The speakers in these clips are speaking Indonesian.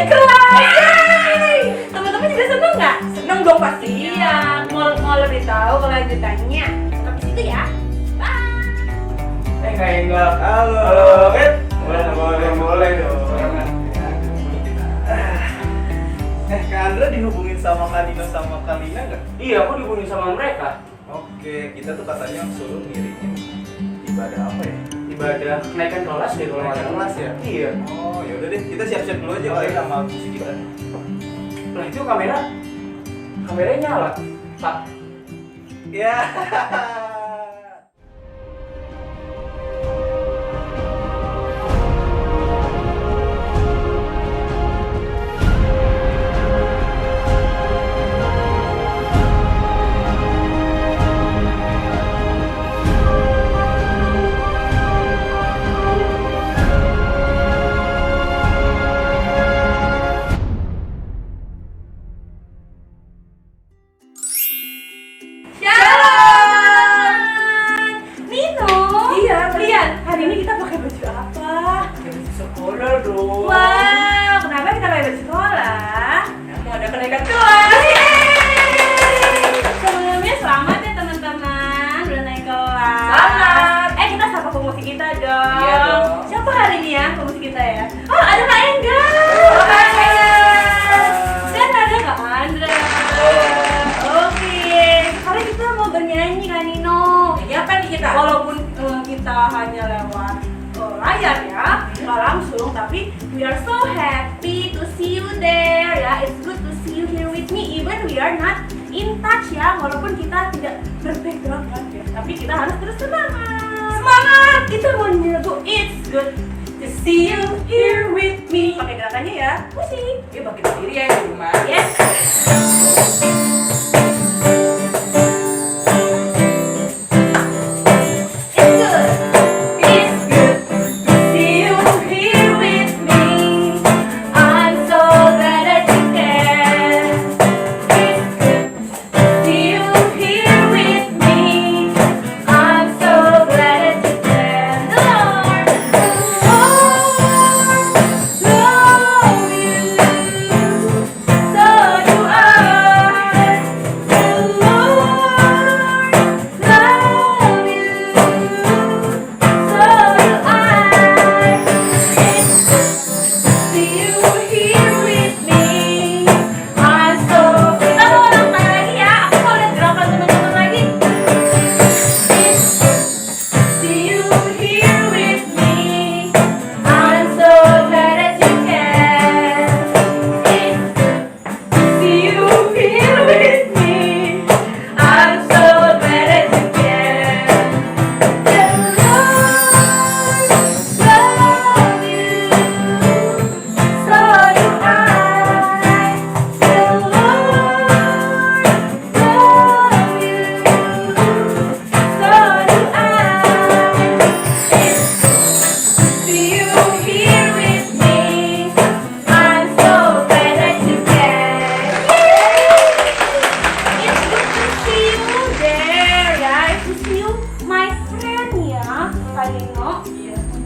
kelas. Yeay. Teman-teman juga seneng nggak? Seneng dong pasti. Iya. Mau lebih tahu kelanjutannya? Tetap di situ ya. Bye. Kak Enggak. Halo. Boleh dong. Kak Andra dihubungin sama Kak Dino sama Kak Lina nggak? Iya, aku dihubungin sama mereka. Oke, kita tuh katanya suruh ngirimin ibadah apa ya? Ibadah kenaikan kelas deh kalau nggak Kenaikan salah. kelas ya? Iya. Oh, ya udah deh, kita siap-siap dulu aja kali sama musik kita. Lah itu kameranya nyala, Pak. Ya. Hari ini kita pakai baju apa? Pakai baju sekolah dong. Wow, kenapa kita pakai baju sekolah? Mau ada kenaikan kelas. Sebelumnya selamat ya teman-teman, udah naik kelas. Selamat. Kita sapa pemusik kita dong. Iya dong. Siapa hari ini ya pemusik kita ya? Oh, ada Kak Engga. Halo, Kak Engga. Dan ada Kak Andra. Oke, sekarang kita mau bernyanyi Kak Nino. Ini apa nih kita? Walaupun kita hanya lewat layar ya, nggak langsung, tapi we are so happy to see you there ya. It's good to see you here with me, even we are not in touch ya, walaupun kita tidak berbackground ya, tapi kita harus terus semangat. Semangat! Kita mau nyanyi lagu It's Good to See You Here With Me. Pakai gerakannya ya, pusing. Dia pakai sendiri ya di rumah. Yes.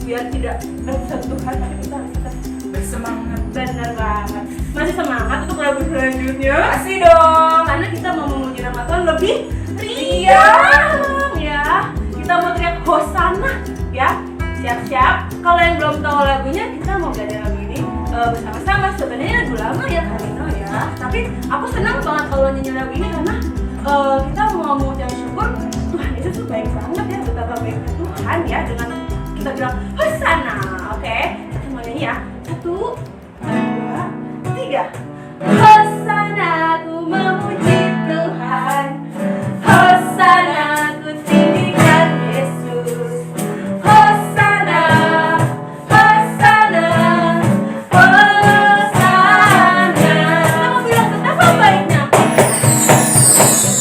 Biar tidak tersentuh hati kita Bersemangat. bener banget. Masih semangat untuk lagu selanjutnya? Masih dong. Karena kita mau memuji nama Tuhan lebih riang ya. Kita mau teriak Hosana ya. Siap-siap. Kalau yang belum tahu lagunya, kita mau belajar lagu ini bersama-sama. Sebenarnya lagu lama ya Karino ya. Tapi aku senang banget kalau nyanyi lagu ini karena kita mau mengucap syukur Tuhan Yesus tuh baik banget ya. Betapa baiknya Tuhan ya dengan kita bilang Hosana. Oke, kita mau nyanyi ya. 1, 2, 3. Hosana, ku memuji Tuhan. Hosana, ku tinggikan Yesus. Hosana, Hosana, Hosana. Kita mau bilang betapa baiknya.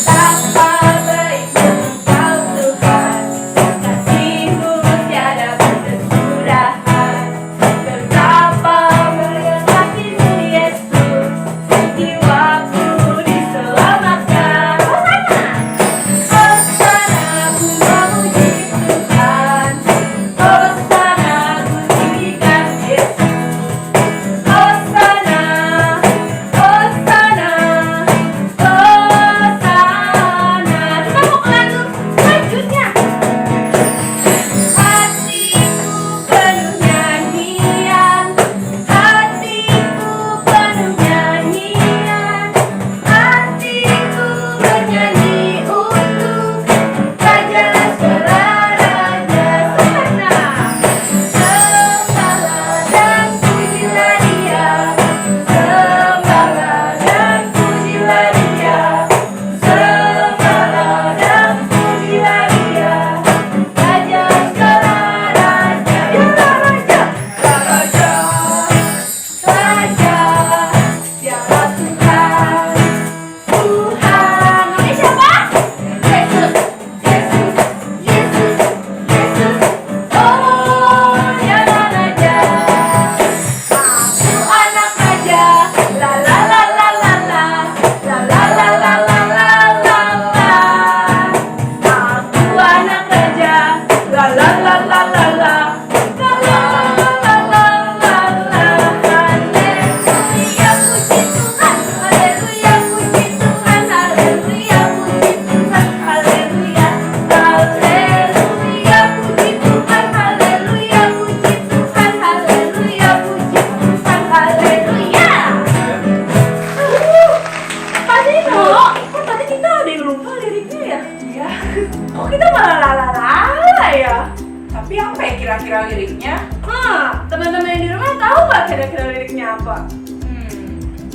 Betapa baiknya Engkau Tuhan, kasih-Mu tiada berkesudahan. Betapa mulia kasih-Mu Yesus.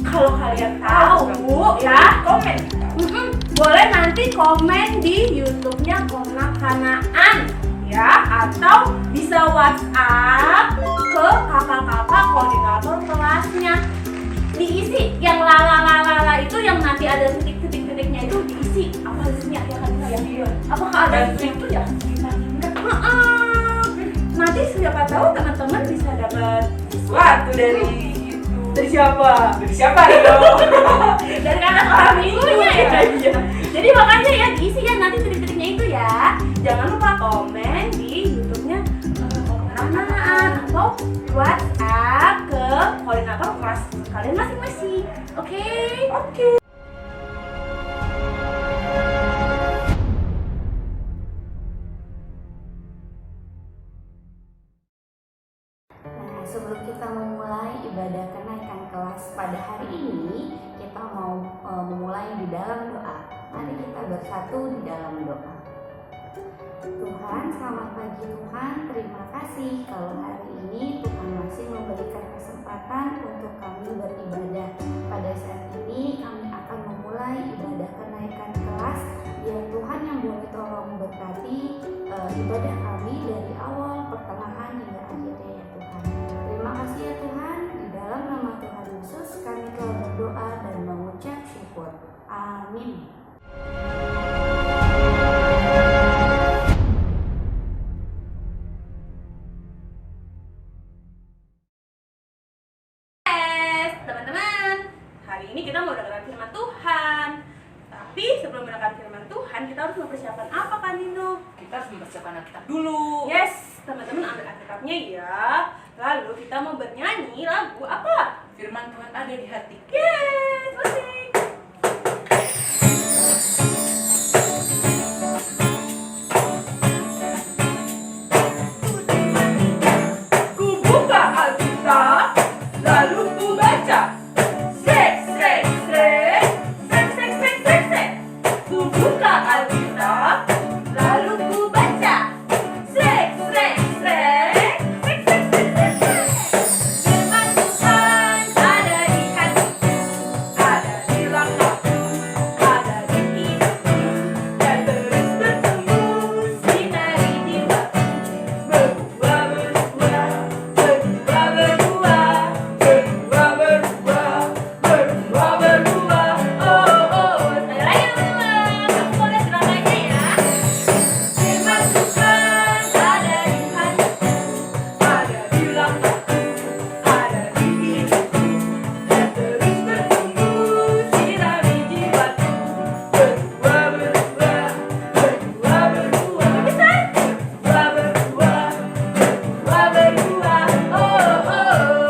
Kalau kalian tahu ya, Komen. boleh nanti komen di YouTube-nya Komnak Kanaan ya, atau bisa WhatsApp ke kakak-kakak koordinator kelasnya. Diisi yang lala itu, yang nanti ada titik-titiknya itu diisi apa isinya ya kan ya? Iya. Apakah ada itu ya? Nanti siapa tahu teman-teman bisa dapat Sesuatu dari itu. dari siapa? Dari siapa Rio? Dari kakak kelas minggunya ya. Iya. Jadi makanya ya diisi ya nanti titik-titiknya itu ya. Jangan lupa komen di YouTube-nya Kanaan atau WhatsApp ke koordinator kelas kalian masing-masing. Oke? Oke. Nah, sebelum kita memulai ibadah kenaikan kelas pada hari ini, kita mau memulai di dalam doa. Mari kita bersatu di dalam doa. Tuhan, selamat pagi Tuhan. Terima kasih kalau hari ini Tuhan masih memberikan kesempatan untuk kami beribadah. Pada saat ini kami akan memulai ibadah kenaikan kelas. Biar Tuhan yang boleh tolong berkati ibadah kami dari awal, pertengahan hingga akhirnya ya Tuhan. Terima kasih ya Tuhan. Di dalam nama Tuhan Yesus kami telah berdoa dan mengucap syukur. Amin. Teman-teman, hari ini kita mau mendengarkan firman Tuhan. Tapi sebelum mendengarkan firman Tuhan, kita harus mempersiapkan apa kan Nino? Kita harus mempersiapkan Alkitab dulu. Yes, teman-teman ambil Alkitabnya ya. Lalu kita mau bernyanyi lagu apa? Firman Tuhan ada di hati. Yes, musik. Ku buka Alkitab, lalu ku baca. Srek, srek, srek. Srek, srek, srek, srek, srek. Ku buka Alkitab, lalu ku baca. Srek, srek, srek. Srek, srek, srek, srek, srek. Firman Tuhan ada di hatiku, ada di langkahku, ada di hidupku, dan terus bertumbuh sinari jiwaku. Berbuah, berbuah, berbuah, berbuah, berbuah, berbuah, berbuah, berbuah. Oh, oh, sekali lagi teman-teman, kamu boleh selamanya ya. Firman Tuhan ada di hatiku, ada di langkahku, ada di hidupku, dan terus bertumbuh sinari jiwaku. Berbuah, berbuah, berbuah, berbuah. Bisa? Berbuah, berbuah, berbuah, berbuah. Oh, oh.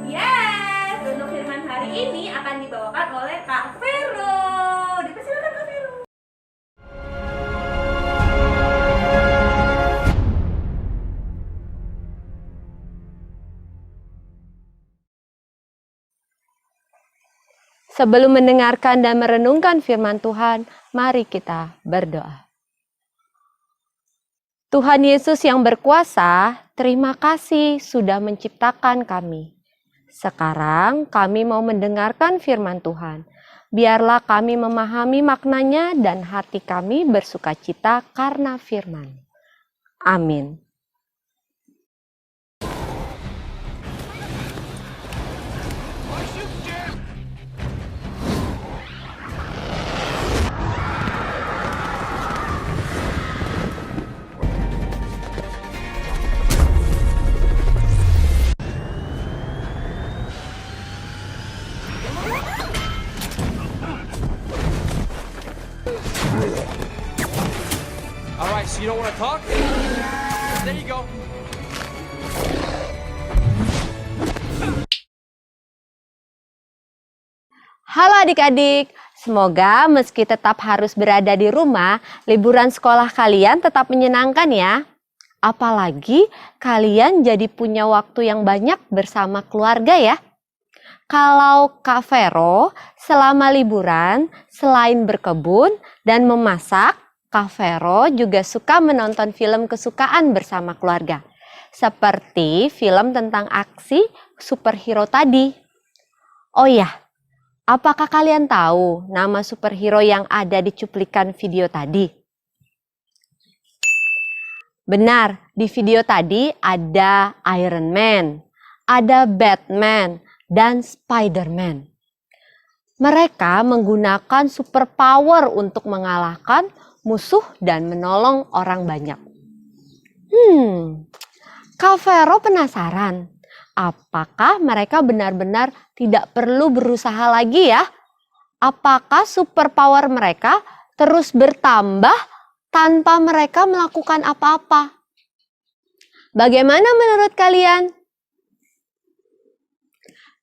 Yes, untuk firman hari ini akan dibawakan oleh Kak Vero. Dipersilakan Kak Vero. Sebelum mendengarkan dan merenungkan firman Tuhan, mari kita berdoa. Tuhan Yesus yang berkuasa, terima kasih sudah menciptakan kami. Sekarang kami mau mendengarkan firman Tuhan. Biarlah kami memahami maknanya dan hati kami bersukacita karena firman. Amin. All right, so you don't want to talk? There you go. Halo adik-adik, semoga meski tetap harus berada di rumah, liburan sekolah kalian tetap menyenangkan ya. Apalagi kalian jadi punya waktu yang banyak bersama keluarga ya. Kalau Kak Vero selama liburan selain berkebun dan memasak, Kak Vero juga suka menonton film kesukaan bersama keluarga. Seperti film tentang aksi superhero tadi. Oh ya, apakah kalian tahu nama superhero yang ada di cuplikan video tadi? Benar, di video tadi ada Iron Man, ada Batman, dan Spider-Man. Mereka menggunakan superpower untuk mengalahkan musuh dan menolong orang banyak. Kak Vero penasaran, apakah mereka benar-benar tidak perlu berusaha lagi ya? Apakah superpower mereka terus bertambah tanpa mereka melakukan apa-apa? Bagaimana menurut kalian?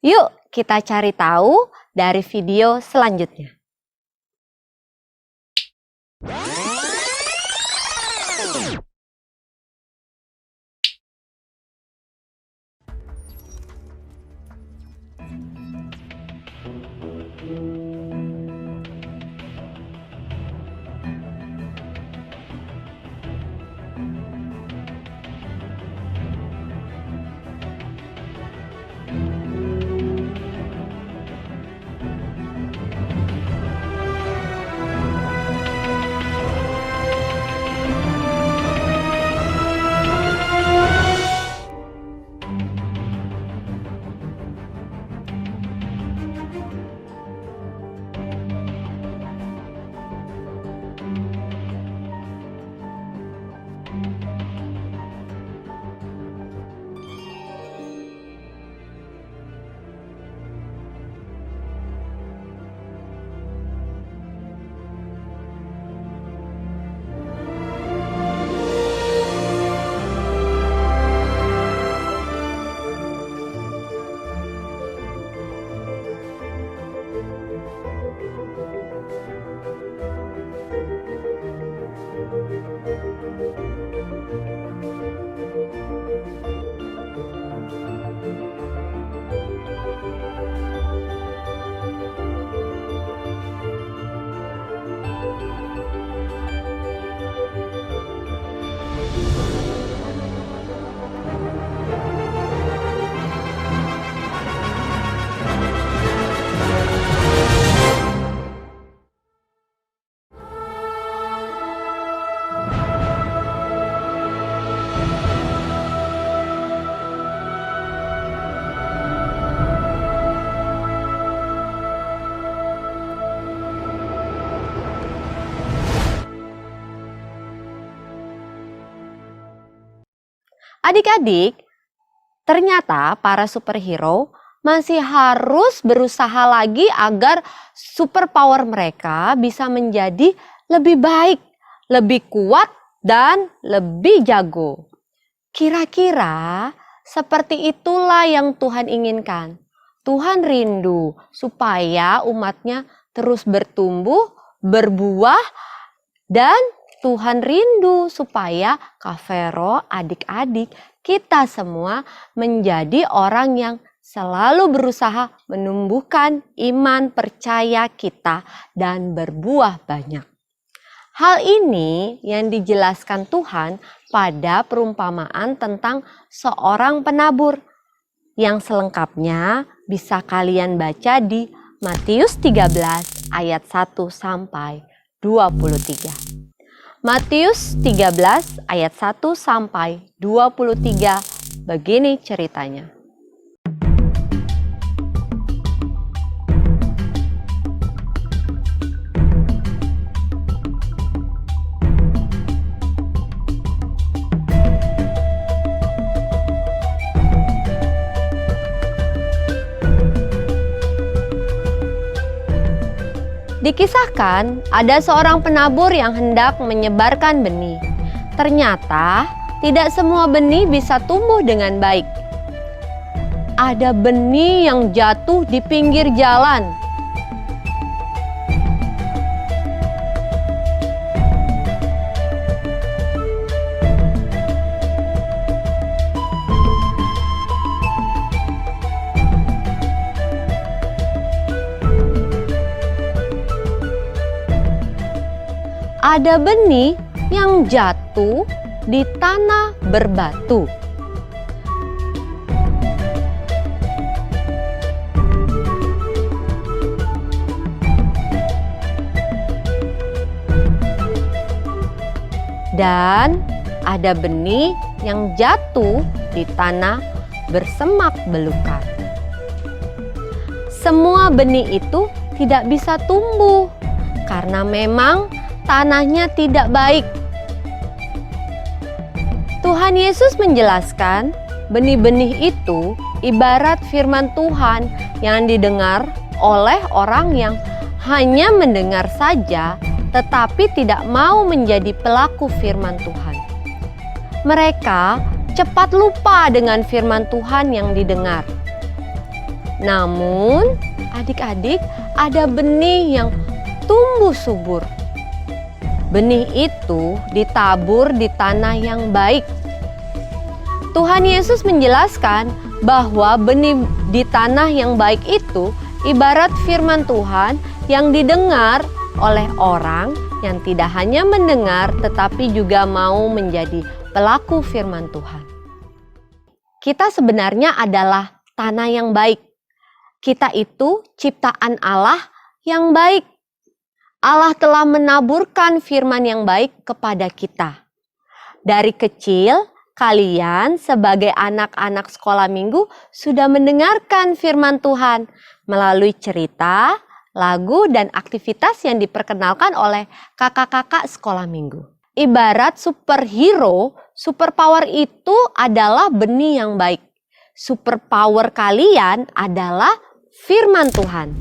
Yuk kita cari tahu dari video selanjutnya. Adik-adik, ternyata para superhero masih harus berusaha lagi agar superpower mereka bisa menjadi lebih baik, lebih kuat, dan lebih jago. Kira-kira seperti itulah yang Tuhan inginkan. Tuhan rindu supaya umatnya terus bertumbuh, berbuah, dan Tuhan rindu supaya Kak Vero, adik-adik, kita semua menjadi orang yang selalu berusaha menumbuhkan iman percaya kita dan berbuah banyak. Hal ini yang dijelaskan Tuhan pada perumpamaan tentang seorang penabur. Yang selengkapnya bisa kalian baca di Matius 13 ayat 1 sampai 23. Matius 13 ayat 1 sampai 23 begini ceritanya. Dikisahkan ada seorang penabur yang hendak menyebarkan benih. Ternyata tidak semua benih bisa tumbuh dengan baik. Ada benih yang jatuh di pinggir jalan. Ada benih yang jatuh di tanah berbatu. Dan ada benih yang jatuh di tanah bersemak belukar. Semua benih itu tidak bisa tumbuh karena memang tanahnya tidak baik. Tuhan Yesus menjelaskan, benih-benih itu ibarat firman Tuhan yang didengar oleh orang yang hanya mendengar saja tetapi tidak mau menjadi pelaku firman Tuhan. Mereka cepat lupa dengan firman Tuhan yang didengar. Namun, adik-adik, ada benih yang tumbuh subur. Benih itu ditabur di tanah yang baik. Tuhan Yesus menjelaskan bahwa benih di tanah yang baik itu ibarat firman Tuhan yang didengar oleh orang yang tidak hanya mendengar tetapi juga mau menjadi pelaku firman Tuhan. Kita sebenarnya adalah tanah yang baik. Kita itu ciptaan Allah yang baik. Allah telah menaburkan firman yang baik kepada kita. Dari kecil, kalian sebagai anak-anak sekolah minggu sudah mendengarkan firman Tuhan melalui cerita, lagu, dan aktivitas yang diperkenalkan oleh kakak-kakak sekolah minggu. Ibarat superhero, superpower itu adalah benih yang baik. Superpower kalian adalah firman Tuhan.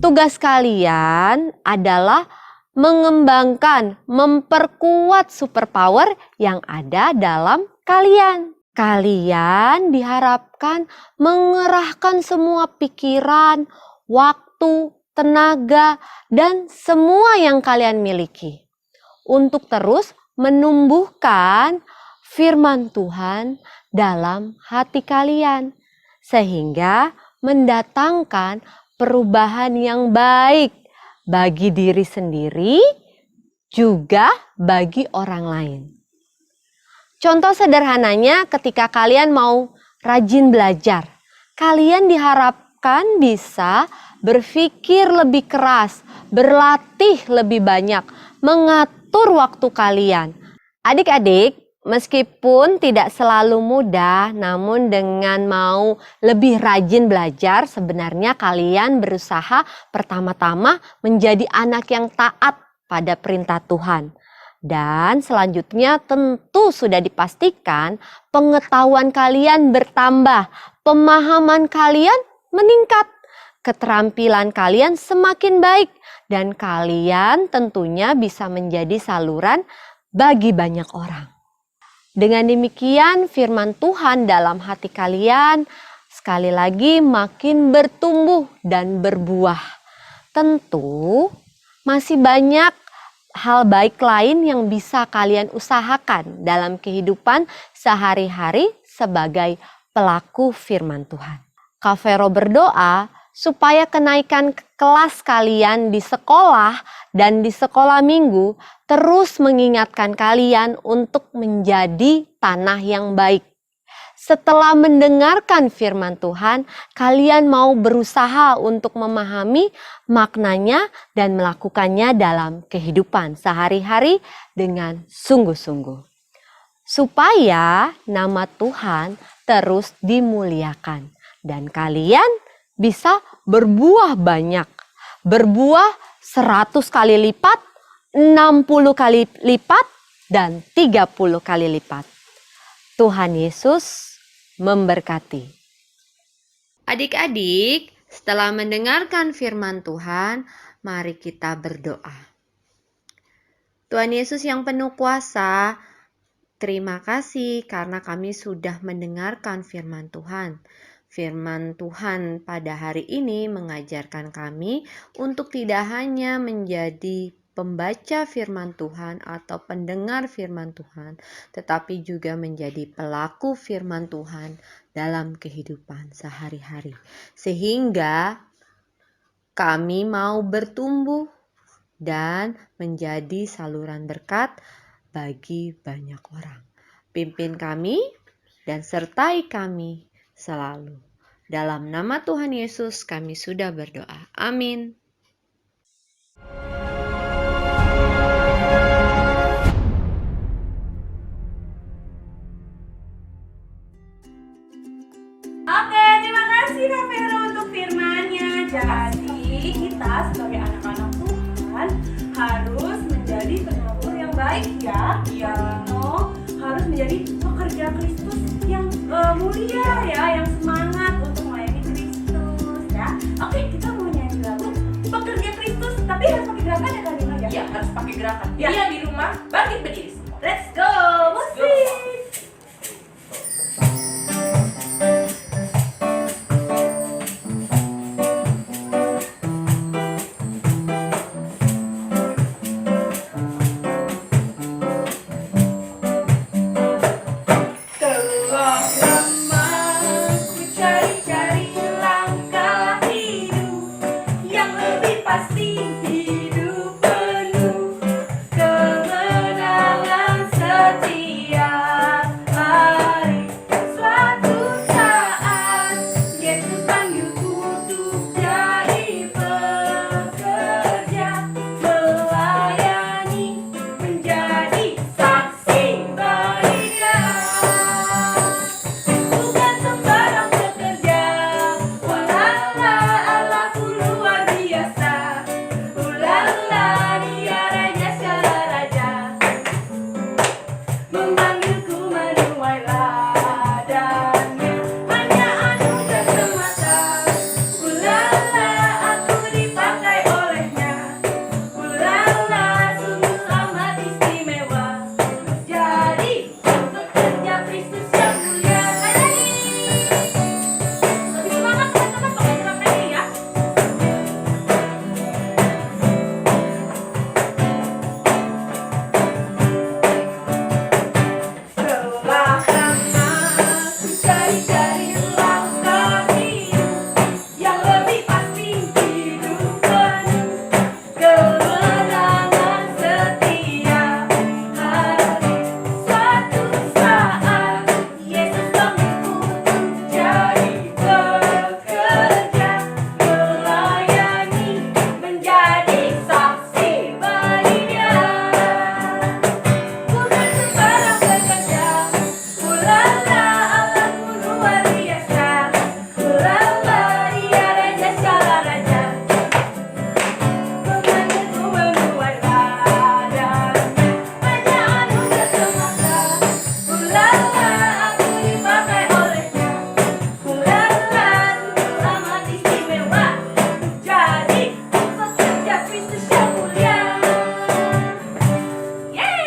Tugas kalian adalah mengembangkan, memperkuat superpower yang ada dalam kalian. Kalian diharapkan mengerahkan semua pikiran, waktu, tenaga, dan semua yang kalian miliki untuk terus menumbuhkan firman Tuhan dalam hati kalian sehingga mendatangkan perubahan yang baik bagi diri sendiri juga bagi orang lain. Contoh sederhananya ketika kalian mau rajin belajar, kalian diharapkan bisa berpikir lebih keras, berlatih lebih banyak, mengatur waktu kalian. Adik-adik, meskipun tidak selalu mudah, namun dengan mau lebih rajin belajar, sebenarnya kalian berusaha pertama-tama menjadi anak yang taat pada perintah Tuhan. Dan selanjutnya tentu sudah dipastikan pengetahuan kalian bertambah, pemahaman kalian meningkat, keterampilan kalian semakin baik, dan kalian tentunya bisa menjadi saluran bagi banyak orang. Dengan demikian firman Tuhan dalam hati kalian sekali lagi makin bertumbuh dan berbuah. Tentu masih banyak hal baik lain yang bisa kalian usahakan dalam kehidupan sehari-hari sebagai pelaku firman Tuhan. Kak Vero berdoa supaya kenaikan kelas kalian di sekolah dan di sekolah minggu terus mengingatkan kalian untuk menjadi tanah yang baik. Setelah mendengarkan firman Tuhan, kalian mau berusaha untuk memahami maknanya dan melakukannya dalam kehidupan sehari-hari dengan sungguh-sungguh. Supaya nama Tuhan terus dimuliakan dan kalian bisa berbuah banyak. Berbuah 100 kali lipat, 60 kali lipat, dan 30 kali lipat. Tuhan Yesus memberkati. Adik-adik, setelah mendengarkan firman Tuhan, mari kita berdoa. Tuhan Yesus yang penuh kuasa, terima kasih karena kami sudah mendengarkan firman Tuhan. Firman Tuhan pada hari ini mengajarkan kami untuk tidak hanya menjadi pembaca firman Tuhan atau pendengar firman Tuhan, tetapi juga menjadi pelaku firman Tuhan dalam kehidupan sehari-hari. Sehingga kami mau bertumbuh dan menjadi saluran berkat bagi banyak orang. Pimpin kami dan sertai kami selalu. Dalam nama Tuhan Yesus kami sudah berdoa. Amin. ceria ya, yang semangat untuk melayani Kristus ya. Oke, kita mau nyanyi lagu Pekerja Kristus, tapi harus pakai gerakan ya Kak Dina ya? Ya, harus pakai gerakan. Ya. Yang di rumah bangkit berdiri semua. Let's go, musik! Telah lama ku cari-cari langkah hidup yang lebih pasti, hidup penuh kemenangan setiap hari. Suatu saat Yesus panggilku untuk jadi pekerja, melayani, menjadi saksi bagi Dia. Bukan sembarang pekerja, walala Allahku luar biasa. Ulala Dia Raja segala raja, memanggilku menuai ladangnya, hanya anugerah semata. Ulala aku dipakai olehnya. Ulala sungguh amat istimewa, jadi pekerja Kristus yang mulia. Lebih semangat teman-teman pakai gerakan ini ya. Telah lama ku cari-cari langkah hidup yang lebih pasti, hidup penuh kemenangan setiap hari. Suatu saat Yesus panggilku untuk jadi pekerja, melayani, menjadi saksi bagi Dia. Bukan sembarang pekerja, ulala Allahku luar biasa. Ulala Dia Raja segala raja, memanggilku menuai ladangnya, hanya anugerah semata. Ulala aku dipakai olehnya. Ulala sungguh amat istimewa, jadi pekerja Kristus yang mulia. Yeay,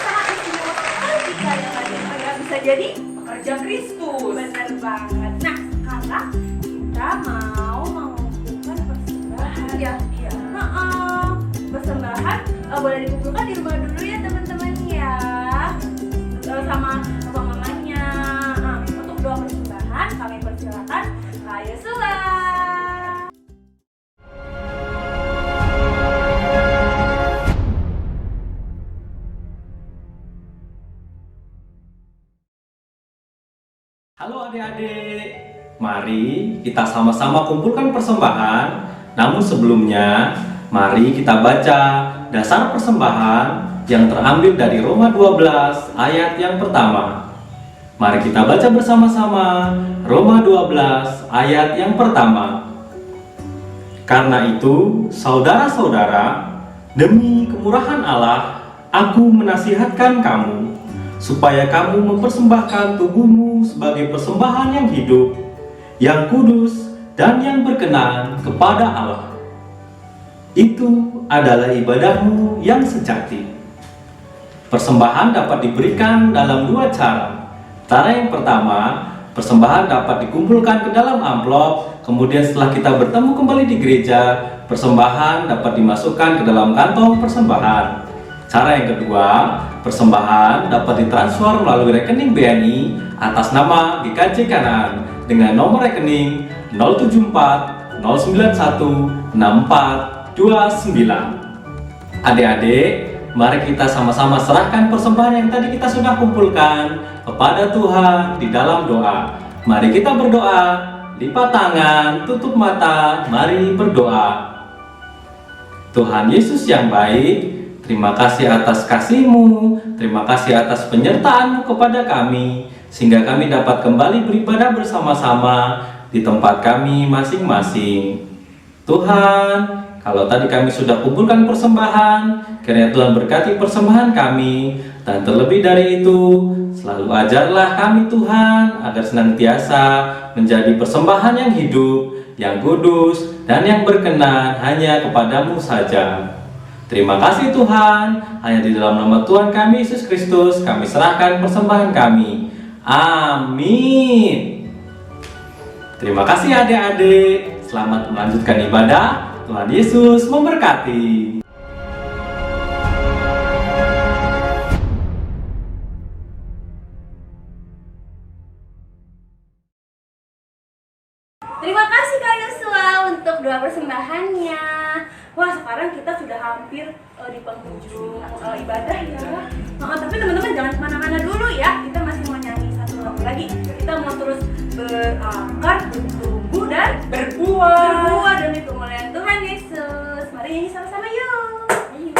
sangat istimewa sekali kita ya Kak Dina ya, bisa jadi pekerja Kristus. Benar banget. Nah, sekarang kita mau mengumpulkan persembahan ya. Iya. Persembahan boleh dikumpulkan di rumah dulu ya teman-teman ya. Sama papa mamanya. Untuk doa persembahan kami persilakan Kak Yosua. Halo adik-adik, mari kita sama-sama kumpulkan persembahan. Namun sebelumnya, mari kita baca dasar persembahan yang terambil dari Roma 12 ayat yang pertama. Mari kita baca bersama-sama Roma 12 ayat yang pertama. Karena itu, saudara-saudara, demi kemurahan Allah, aku menasihatkan kamu supaya kamu mempersembahkan tubuhmu sebagai persembahan yang hidup, yang kudus, dan yang berkenan kepada Allah. Itu adalah ibadahmu yang sejati. Persembahan dapat diberikan dalam dua cara. Cara yang pertama, persembahan dapat dikumpulkan ke dalam amplop, kemudian setelah kita bertemu kembali di gereja, persembahan dapat dimasukkan ke dalam kantong persembahan. Cara yang kedua, persembahan dapat ditransfer melalui rekening BNI atas nama GKJ Kanaan dengan nomor rekening 074 091 6429. Adik-adik, mari kita sama-sama serahkan persembahan yang tadi kita sudah kumpulkan kepada Tuhan di dalam doa. Mari kita berdoa, lipat tangan, tutup mata, mari berdoa. Tuhan Yesus yang baik, terima kasih atas kasih-Mu, terima kasih atas penyertaan-Mu kepada kami, sehingga kami dapat kembali beribadah bersama-sama di tempat kami masing-masing. Tuhan, Kalau tadi kami sudah kumpulkan persembahan, kiranya Tuhan berkati persembahan kami. Dan terlebih dari itu, selalu ajarlah kami Tuhan agar senantiasa menjadi persembahan yang hidup, yang kudus, dan yang berkenan hanya kepadamu saja. Terima kasih Tuhan, hanya di dalam nama Tuhan kami Yesus Kristus kami serahkan persembahan kami. Amin. Terima kasih adik-adik, selamat melanjutkan ibadah. Tuhan Yesus memberkati. Terima kasih Kak Yosua untuk doa persembahannya. Wah, sekarang kita sudah hampir di penghujung ibadah ya. Tapi teman-teman jangan kemana-mana dulu ya. Kita masih mau nyanyi satu lagu lagi. Kita mau terus berakar, bertumbuh dan berbuah demi kemuliaan Tuhan Yesus. Mari nyanyi sama-sama yuk. Ayo.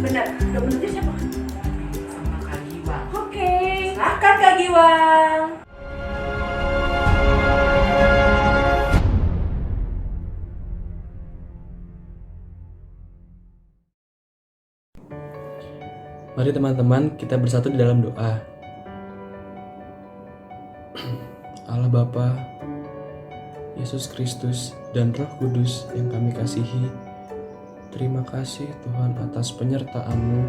Benar. Udah bener siapa? Sama Kak Giwang. Oke. Silakan Kak Giwang. Mari teman-teman kita bersatu di dalam doa. Allah Bapa, Yesus Kristus, dan Roh Kudus yang kami kasihi, terima kasih Tuhan atas penyertaan-Mu,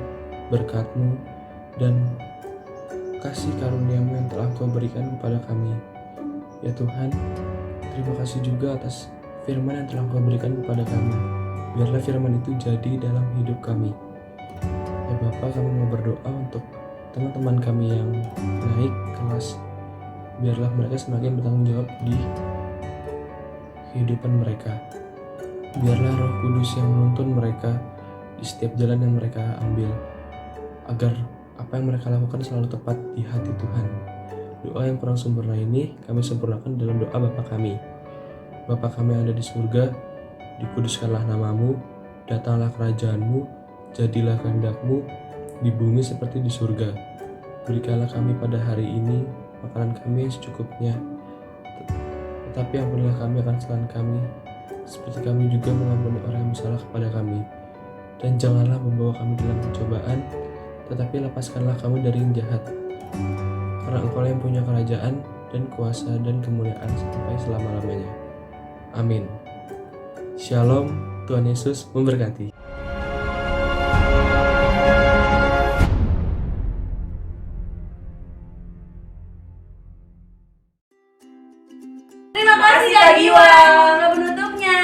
berkat-Mu, dan kasih karunia-Mu yang telah Kau berikan kepada kami. Ya Tuhan, terima kasih juga atas firman yang telah Kau berikan kepada kami. Biarlah firman itu jadi dalam hidup kami. Ya Bapa, kami mau berdoa untuk teman-teman kami yang naik kelas. Biarlah mereka semakin bertanggung jawab di kehidupan mereka. Biarlah Roh Kudus yang menuntun mereka di setiap jalan yang mereka ambil, agar apa yang mereka lakukan selalu tepat di hati Tuhan. Doa yang kurang sempurna ini kami sempurnakan dalam doa Bapa kami. Bapa kami yang ada di surga, dikuduskanlah namamu, datanglah kerajaan-Mu, jadilah kehendak-Mu di bumi seperti di surga. Berikanlah kami pada hari ini makanan kami yang secukupnya, tetapi ampunilah kami akan kesalahan kami, seperti kami juga mengampuni orang yang bersalah kepada kami. Dan janganlah membawa kami dalam pencobaan, tetapi lepaskanlah kami dari yang jahat. Karena Engkau yang punya kerajaan dan kuasa dan kemuliaan sampai selama-lamanya. Amin. Shalom, Tuhan Yesus memberkati. Terima kasih Kak Giwang udah penutupnya.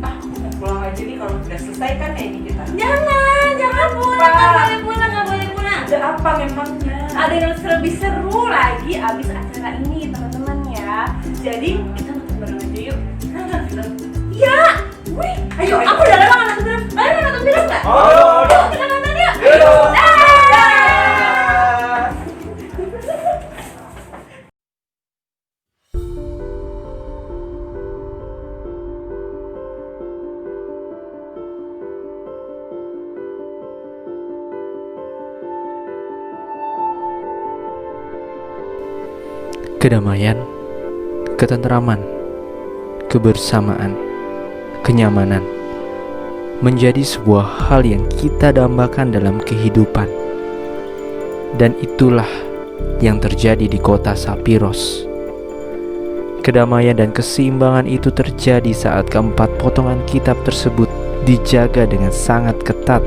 Aku mau pulang aja nih kalau udah selesai kan ya ini kita. Jangan pulang, nggak boleh pulang. Ada apa memangnya? Ada yang lebih seru lagi abis acara ini teman-teman ya. Jadi kita nonton bareng aja yuk. Nonton film. Ya, wih, ayo aku udah lama nggak nonton film. Ayo nonton film nggak? Yuk kita nonton yuk. Dah. Kedamaian, ketentraman, kebersamaan, kenyamanan menjadi sebuah hal yang kita dambakan dalam kehidupan. Dan itulah yang terjadi di kota Sapiros. Kedamaian dan keseimbangan itu terjadi saat keempat potongan kitab tersebut dijaga dengan sangat ketat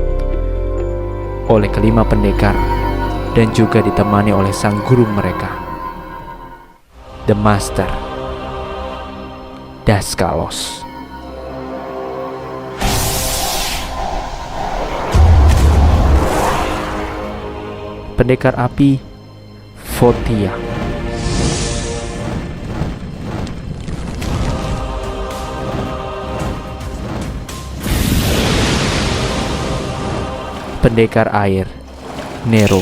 oleh kelima pendekar dan juga ditemani oleh sang guru mereka, The Master Daskalos. Pendekar api Fotia. Pendekar air Nero.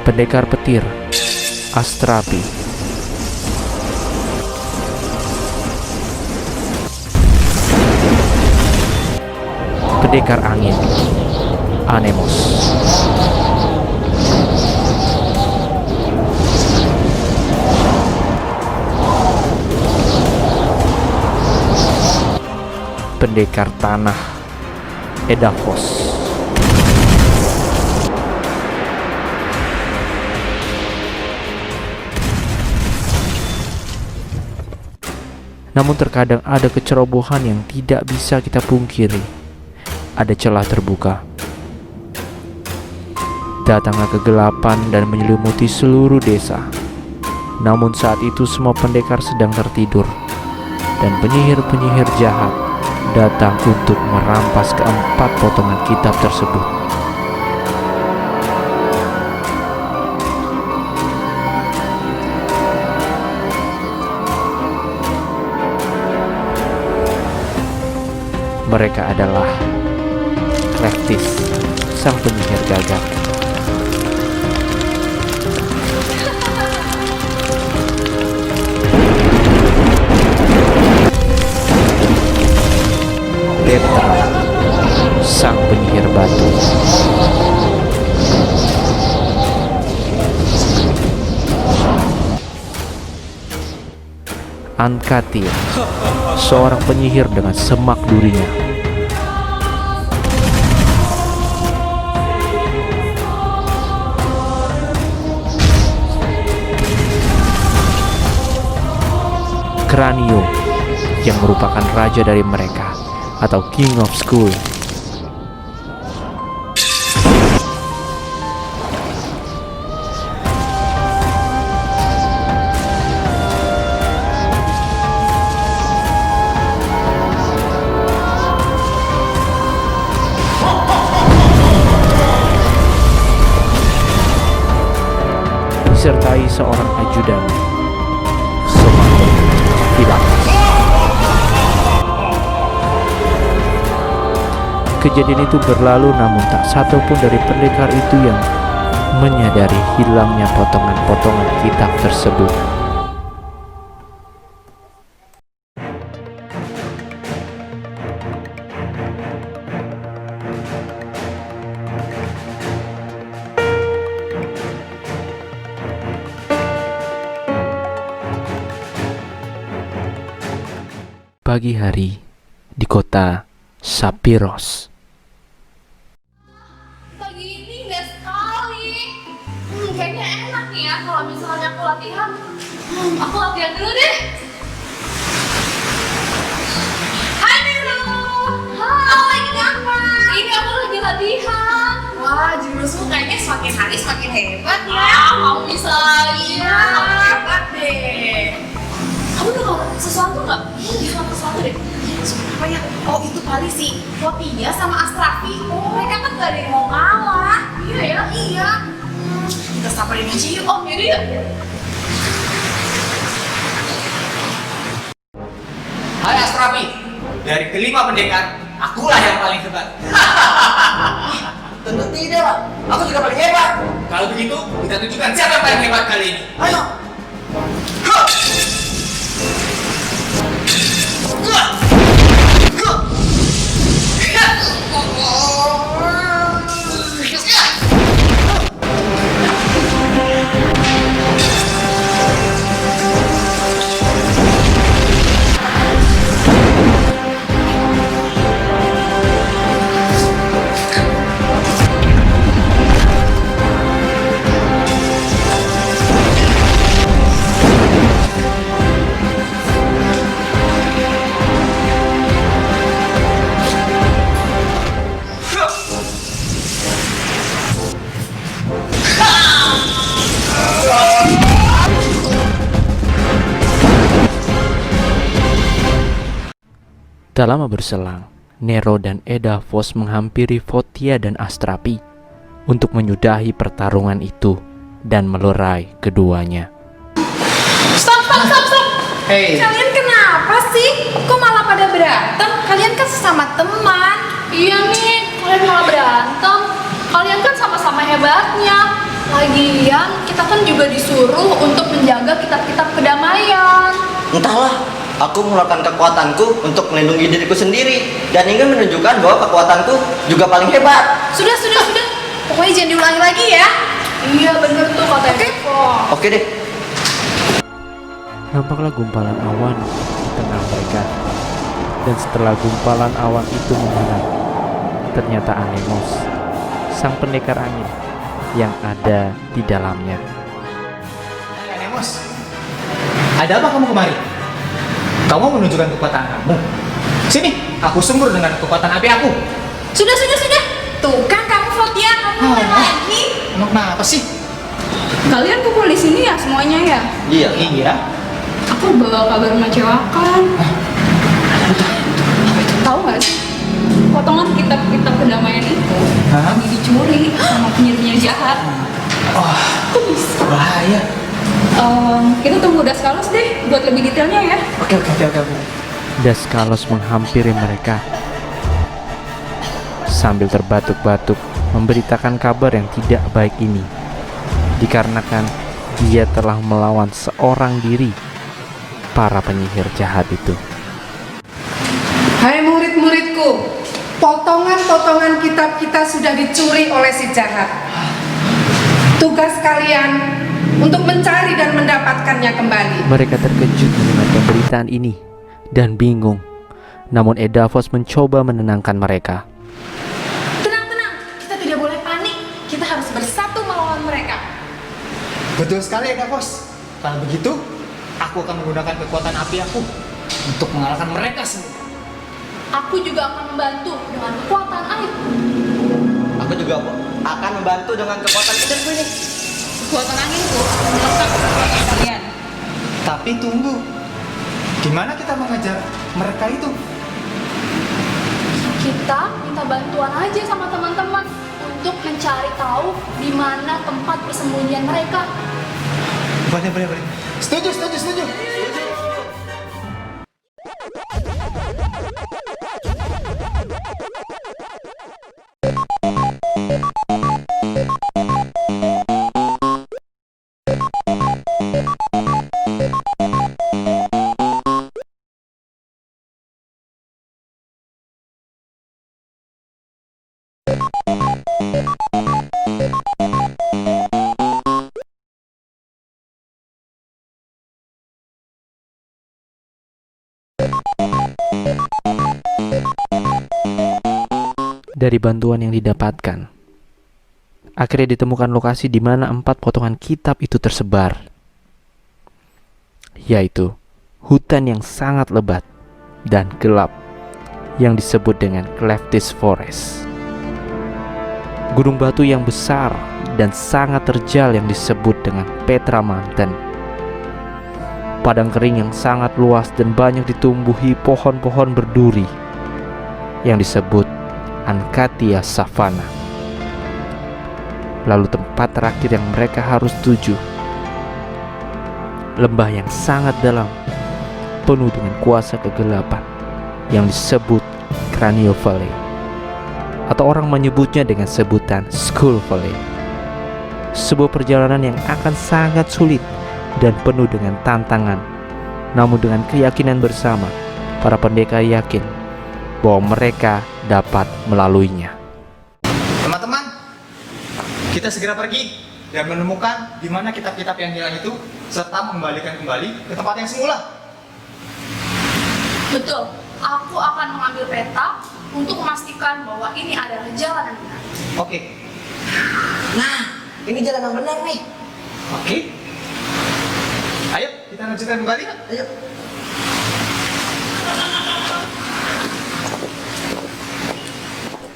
Pendekar petir Astrapi. Pendekar angin Anemos. Pendekar tanah Edafos. Namun terkadang ada kecerobohan yang tidak bisa kita pungkiri. Ada celah terbuka. Datanglah kegelapan dan menyelimuti seluruh desa. Namun saat itu semua pendekar sedang tertidur, dan penyihir-penyihir jahat datang untuk merampas keempat potongan kitab tersebut. Mereka adalah Rektis, sang penyihir gagak, Petra, sang penyihir batu, Ankatir, seorang penyihir dengan semak durinya, Kranio, yang merupakan raja dari mereka atau King of School. Disertai seorang ajudan, Somato Pilatus. Kejadian itu berlalu, namun tak satu pun dari pendekar itu yang menyadari hilangnya potongan-potongan kitab tersebut. pagi hari di kota Sapiros. Pagi ini nggak sekali. Kayaknya enak nih ya kalau misalnya aku latihan. Aku latihan dulu deh. Hai Nero. Hai. Lagi ngapain? Ini aku lagi latihan. Wah, jurusmu kayaknya semakin hari semakin hebat ya. Kamu bisa iya. Kamu hebat deh. Kamu udah sesuatu nggak? Sesuatu deh. Apa ya? Oh itu kali sih Fotia sama Astrafi. Mereka kan gak ada yang mau kalah. Iya ya? Iya. Kita samperin aja yuk Om. Yaudah yuk. Hai Astrafi, dari kelima pendekar, akulah yang paling hebat. Tentu tidak, aku juga paling hebat. Kalau begitu, kita tunjukkan siapa yang paling hebat kali ini. Ayo. Tak lama berselang, Nero dan Edavos menghampiri Fotia dan Astrapi untuk menyudahi pertarungan itu dan melerai keduanya. Stop. Hey. Kalian kenapa sih? Kok malah pada berantem? Kalian kan sesama teman. Iya nih, kalian malah berantem. Kalian kan sama-sama hebatnya. Lagian, kita kan juga disuruh untuk menjaga kitab-kitab kedamaian. Entahlah, aku mengeluarkan kekuatanku untuk melindungi diriku sendiri dan ingin menunjukkan bahwa kekuatanku juga paling hebat. Sudah. Pokoknya jangan diulangi lagi ya. Iya, bener tuh kata Eko. Oke deh. Nampaklah gumpalan awan di tengah mereka. Dan setelah gumpalan awan itu menghilang, ternyata Anemos, sang pendekar angin, yang ada di dalamnya. Hai Anemos, ada apa kamu kemari? Kamu menunjukkan kekuatan kamu. Sini, aku sembur dengan kekuatan api aku. Sudah. Tuh kan kamu Fotia, kamu lagi. Emang kenapa sih? Kalian kumpul di sini ya semuanya ya? Iya. Aku bawa kabar mengecewakan. Tahu nggak sih? Potongan kitab-kitab kedamaian itu lagi dicuri sama penyihir jahat. Wah, Kok bisa? bahaya. Kita tunggu Daskalos deh buat lebih detailnya ya. Oke. Daskalos menghampiri mereka sambil terbatuk-batuk memberitakan kabar yang tidak baik ini, dikarenakan dia telah melawan seorang diri para penyihir jahat itu. Hai murid-muridku, potongan-potongan kitab kita sudah dicuri oleh si jahat. Tugas kalian untuk mencari dan mendapatkannya kembali. Mereka terkejut mendengar pemberitaan ini dan bingung. Namun Edavos mencoba menenangkan mereka. Tenang, kita tidak boleh panik. Kita harus bersatu melawan mereka. Betul sekali Edavos. Kalau begitu, aku akan menggunakan kekuatan api aku untuk mengalahkan mereka semua. Aku juga akan membantu dengan kekuatan air. Aku juga akan membantu dengan kekuatan pedangku ini. Kekuatan anginku akan melekat kekuatan kalian. Tapi tunggu, gimana kita mengejar mereka itu? Kita minta bantuan aja sama teman-teman untuk mencari tahu di mana tempat persembunyian mereka. Boleh. Setuju. dari bantuan yang didapatkan, akhirnya ditemukan lokasi di mana 4 potongan kitab itu tersebar, yaitu hutan yang sangat lebat dan gelap yang disebut dengan Cleftis Forest, gunung batu yang besar dan sangat terjal yang disebut dengan Petra Mountain, padang kering yang sangat luas dan banyak ditumbuhi pohon-pohon berduri yang disebut Ancatia Savana. Lalu tempat terakhir yang mereka harus tuju, lembah yang sangat dalam, penuh dengan kuasa kegelapan yang disebut Cranio Valley, atau orang menyebutnya dengan sebutan Skull Valley. Sebuah perjalanan yang akan sangat sulit dan penuh dengan tantangan. Namun dengan keyakinan bersama, para pendekar yakin bahwa mereka dapat melaluinya. Teman-teman, kita segera pergi dan menemukan di mana kitab-kitab yang hilang itu, serta mengembalikan kembali ke tempat yang semula. Betul, aku akan mengambil peta untuk memastikan bahwa ini adalah jalan yang benar. Oke. Nah, ini jalan yang benar nih. Oke. Ayo, kita lanjutkan kembali. Ayo.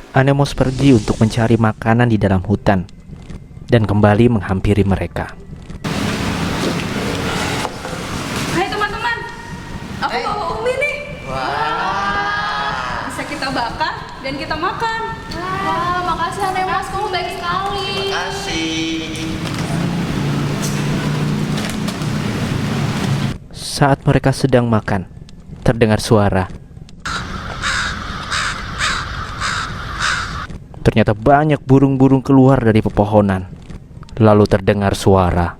Anemos pergi untuk mencari makanan di dalam hutan dan kembali menghampiri mereka. Hai teman-teman, aku bawa umi nih. Wah. Bisa kita bakar dan kita makan. Wah, makasih Anemos, kamu baik sekali. Kasih. Saat mereka sedang makan, terdengar suara. Ternyata banyak burung-burung keluar dari pepohonan. Lalu terdengar suara.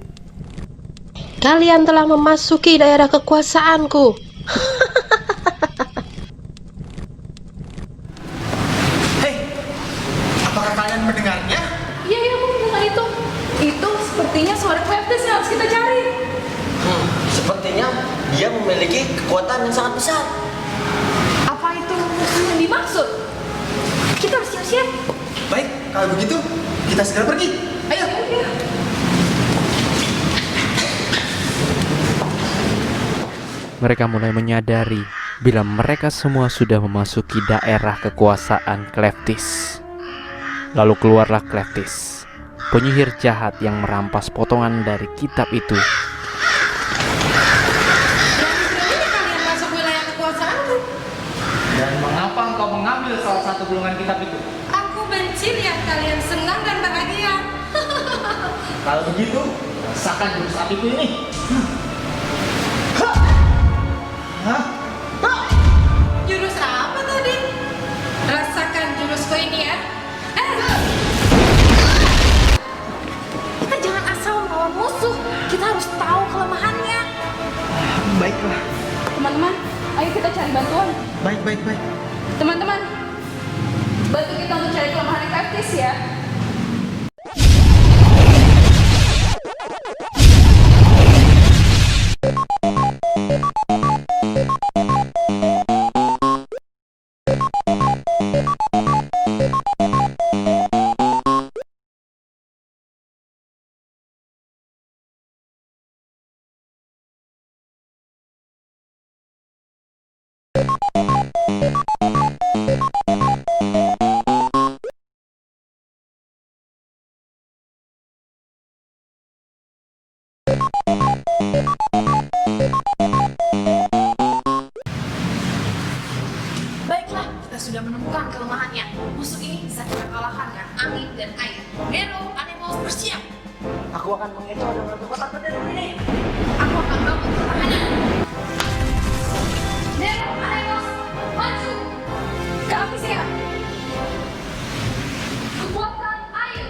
Kalian telah memasuki daerah kekuasaanku. Hei, apakah kalian mendengarnya? Iya, aku mendengar itu. Itu sepertinya suara Cleftis yang harus kita cari. Sepertinya dia memiliki kekuatan yang sangat besar. Apa itu musuh yang dimaksud? Kita harus siap-siap. Baik, kalau begitu kita segera pergi. Ayo. Mereka mulai menyadari bila mereka semua sudah memasuki daerah kekuasaan Cleftis. Lalu keluarlah Cleftis, penyihir jahat yang merampas potongan dari kitab itu. Kalian masuk wilayah kekuasaanku. Dan mengapa engkau mengambil salah satu gulungan kitab itu? Aku benci lihat kalian senang dan bahagia. Kalau begitu, rasakan jurus apiku ini. Jurus apa tadi? Rasakan jurusku ini ya. Kita jangan asal melawan musuh. Kita harus tahu kelemahannya. Baiklah. Teman-teman, ayo kita cari bantuan. Baik. Teman-teman, bantu kita untuk cari kelemahan Cleftis ya. Baiklah, kita sudah menemukan kelemahannya. Musuh ini bisa kita kalahkan dengan angin dan air. Nero, Anemos, bersiap. Aku akan mengecoh dengan kekuatan pedang ini. Aku akan bangun pertahanan. Nero, Anemos, maju. Kami siap. Kekuatan air.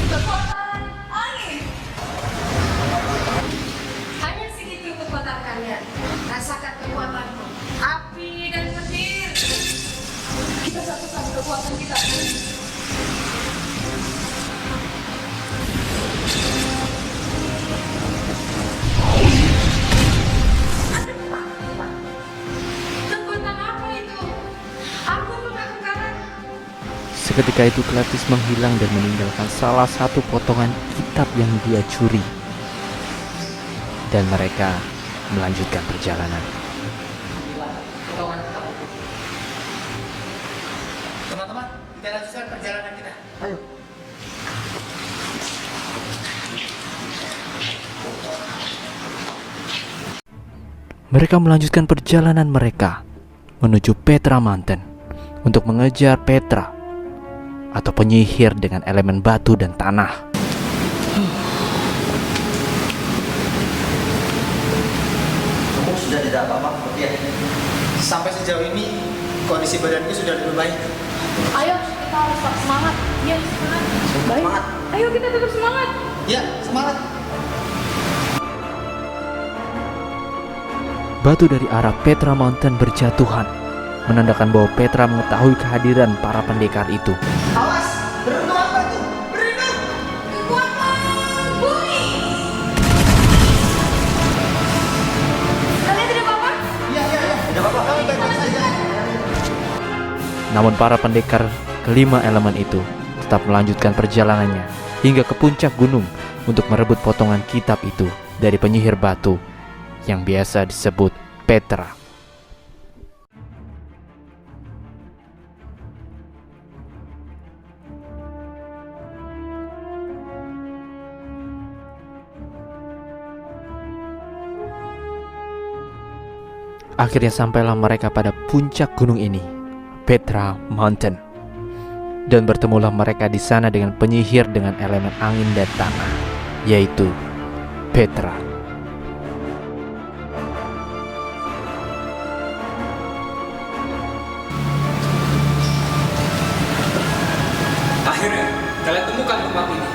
Kekuatan angin. Hanya segitu kekuatan kalian. Rasakan kekuatanku. Api dan petir. Kita satukan kekuatan kita. Kekuatan Seketika itu Kletus menghilang dan meninggalkan salah satu potongan kitab yang dia curi. Dan mereka melanjutkan perjalanan. Teman-teman, kita lanjutkan perjalanan kita. Ayo. Mereka melanjutkan perjalanan mereka menuju Petra Mountain untuk mengejar Petra atau penyihir dengan elemen batu dan tanah. Kamu sudah tidak apa-apa, ya? Sampai sejauh ini kondisi badanku sudah lebih baik. Ayo, kita harus tetap semangat. Iya, semangat. Baik. Ayo kita tetap semangat. Ya, semangat. Batu dari arah Petra Mountain berjatuhan, menandakan bahwa Petra mengetahui kehadiran para pendekar itu. Awas, beruntungan batu, berlindung. Kekuatan bumi. Kalian tidak apa-apa? Iya. Tidak apa-apa. Kami baik-baik saja. Namun para pendekar kelima elemen itu tetap melanjutkan perjalanannya hingga ke puncak gunung untuk merebut potongan kitab itu dari penyihir batu yang biasa disebut Petra. Akhirnya sampailah mereka pada puncak gunung ini, Petra Mountain. Dan bertemulah mereka di sana dengan penyihir dengan elemen angin dan tanah, yaitu Petra. Akhirnya, kalian temukan tempat ini.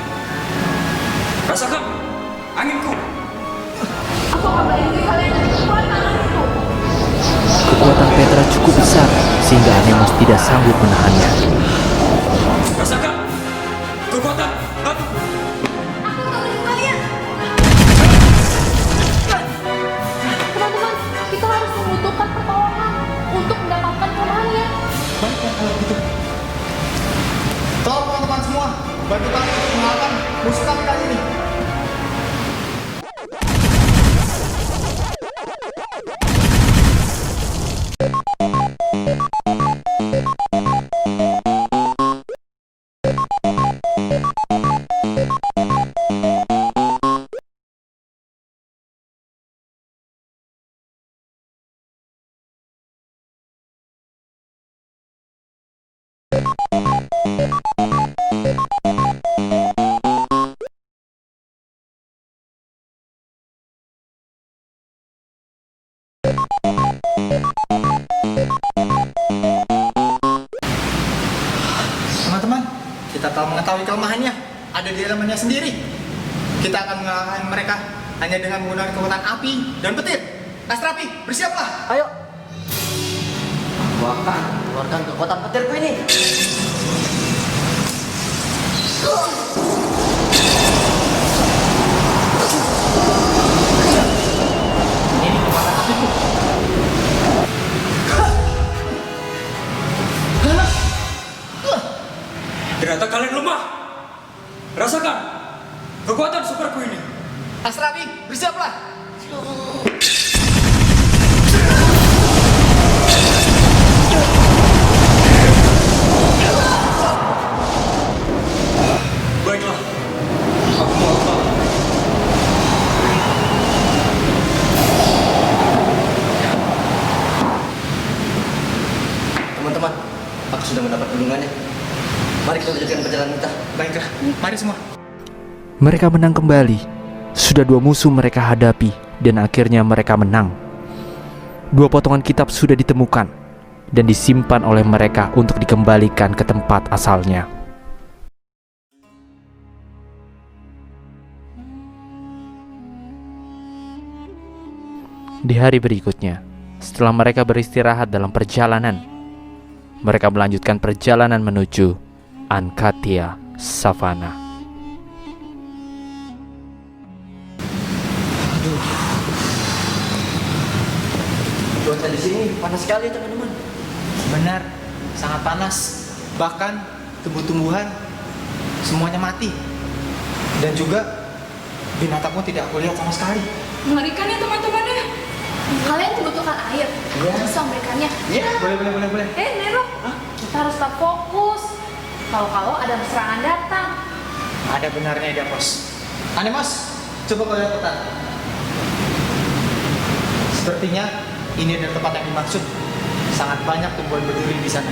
Rasakan anginku. Apakah bayi kalian ada kekuatan itu? Kekuatan Petra cukup besar sehingga Anemos tidak sanggup menahannya. Rasakan kekuatan batu. Aku tahu dengan kalian. Teman-teman, kita harus membutuhkan pertolongan untuk mendapatkan kelemahannya. Baiklah kalau begitu. Tolong teman-teman semua, bantu kami untuk mengalahkan musuh kami kali ini. Teman-teman, kita telah mengetahui kelemahannya ada di elemennya sendiri. Kita akan mengalahkan mereka hanya dengan menggunakan kekuatan api dan petir. Astrapi, bersiaplah. Ayo. Aku akan keluarkan kekuatan petirku ini. Ini kekuatan apiku. Ternyata kalian lemah. Rasakan kekuatan superku ini. Astrapi, bersiaplah. Baiklah, aku mau apa? Teman-teman, aku sudah mendapat gunungannya. Mari kita lanjutkan perjalanan kita. Baiklah, mari semua. Mereka menang kembali. Sudah 2 musuh mereka hadapi dan akhirnya mereka menang. 2 potongan kitab sudah ditemukan dan disimpan oleh mereka untuk dikembalikan ke tempat asalnya. Di hari berikutnya, setelah mereka beristirahat dalam perjalanan, mereka melanjutkan perjalanan menuju Ankatia Savana. Cuaca di sini panas sekali, teman-teman. Benar, sangat panas. Bahkan tumbuh-tumbuhan, semuanya mati. Dan juga binatang pun tidak aku lihat sama sekali. Mengerikan ya teman-teman ya. Kalian membutuhkan air. Bisa memberikannya. Iya, boleh. Nero, kita harus tetap fokus. Kalau ada serangan datang. Ada benarnya dia, Bos. Aneh, Mas. Coba kau lihat peta. Sepertinya ini adalah tempat yang dimaksud. Sangat banyak tumbuhan berduri di sana.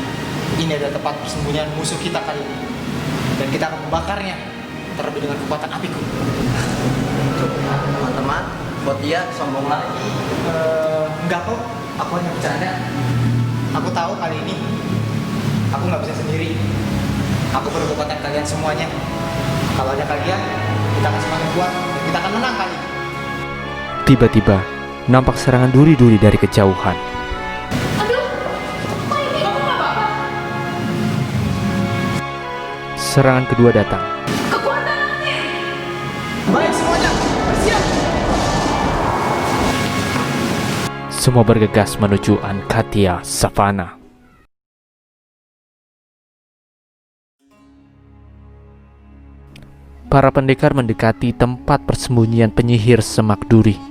Ini adalah tempat persembunyian musuh kita kali ini. Dan kita akan membakarnya, terlebih dengan kekuatan apiku. Teman-teman, buat dia sombong lagi. Enggak kok, aku hanya bercanda. Aku tahu kali ini aku nggak bisa sendiri. Aku perlu kekuatan kalian semuanya. Kalau ada kalian, kita akan semakin kuat dan kita akan menang kali. Tiba-tiba, nampak serangan duri-duri dari kejauhan. Serangan kedua datang. Kekuatan angin. Baik semuanya, bersiap. Semua bergegas menuju Ankatia Savana. Para pendekar mendekati tempat persembunyian penyihir semak duri,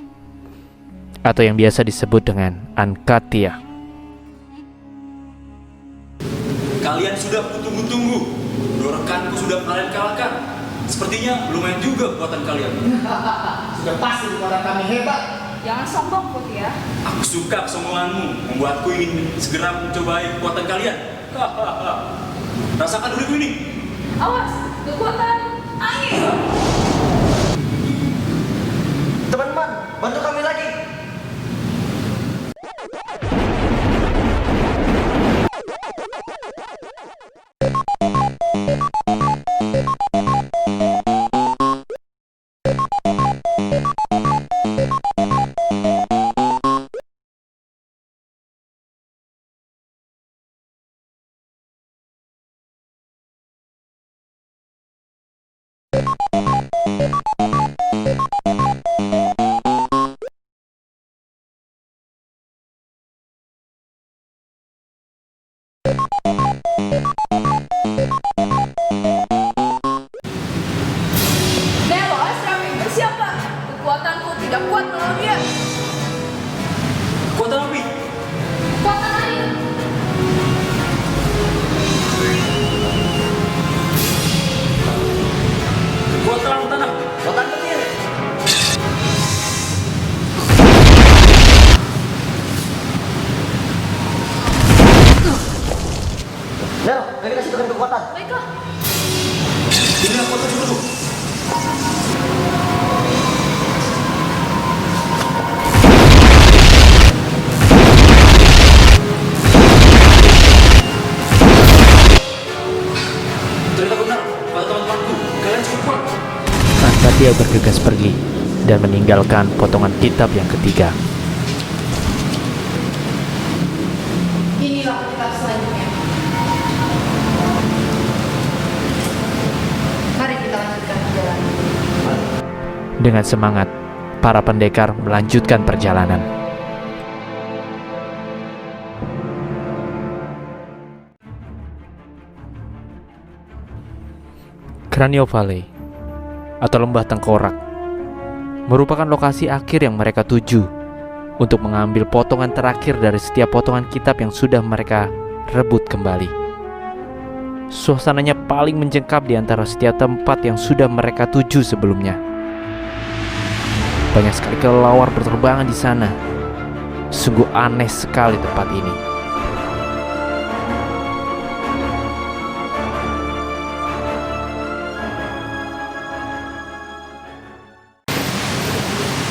atau yang biasa disebut dengan Ankatia. Kalian sudah kutunggu-tunggu. Dua rekanku sudah kalian kalahkan. Sepertinya lumayan juga kekuatan kalian. Sudah pasti kekuatan kami hebat. Jangan sombong, Putih ya. Aku suka kesombonganmu, membuatku ingin segera mencobai kekuatan kalian. Rasakan diriku ini. Awas, kekuatan angin. Teman-teman, bantu kami lagi. Nero, Asrafi, bersiaplah. Kekuatanku tidak kuat melawan dia. Kekuatan api. Kekuatan air. Kekuatan tanah. Kekuatan petir. Nero, ayo kita satukan kekuatan. Baiklah. Inilah kekuatan dulu. Ternyata benar, kata teman-temanku, kalian cukup kuat. Ankatia bergegas pergi dan meninggalkan potongan kitab yang ketiga. Inilah kitab selanjutnya. Mari kita lanjutkan perjalanan. Dengan semangat, para pendekar melanjutkan perjalanan. Cranio Valley atau Lembah Tengkorak merupakan lokasi akhir yang mereka tuju untuk mengambil potongan terakhir dari setiap potongan kitab yang sudah mereka rebut kembali. Suasananya paling mencekam di antara setiap tempat yang sudah mereka tuju sebelumnya. Banyak sekali kelelawar berterbangan di sana. Sungguh aneh sekali tempat ini.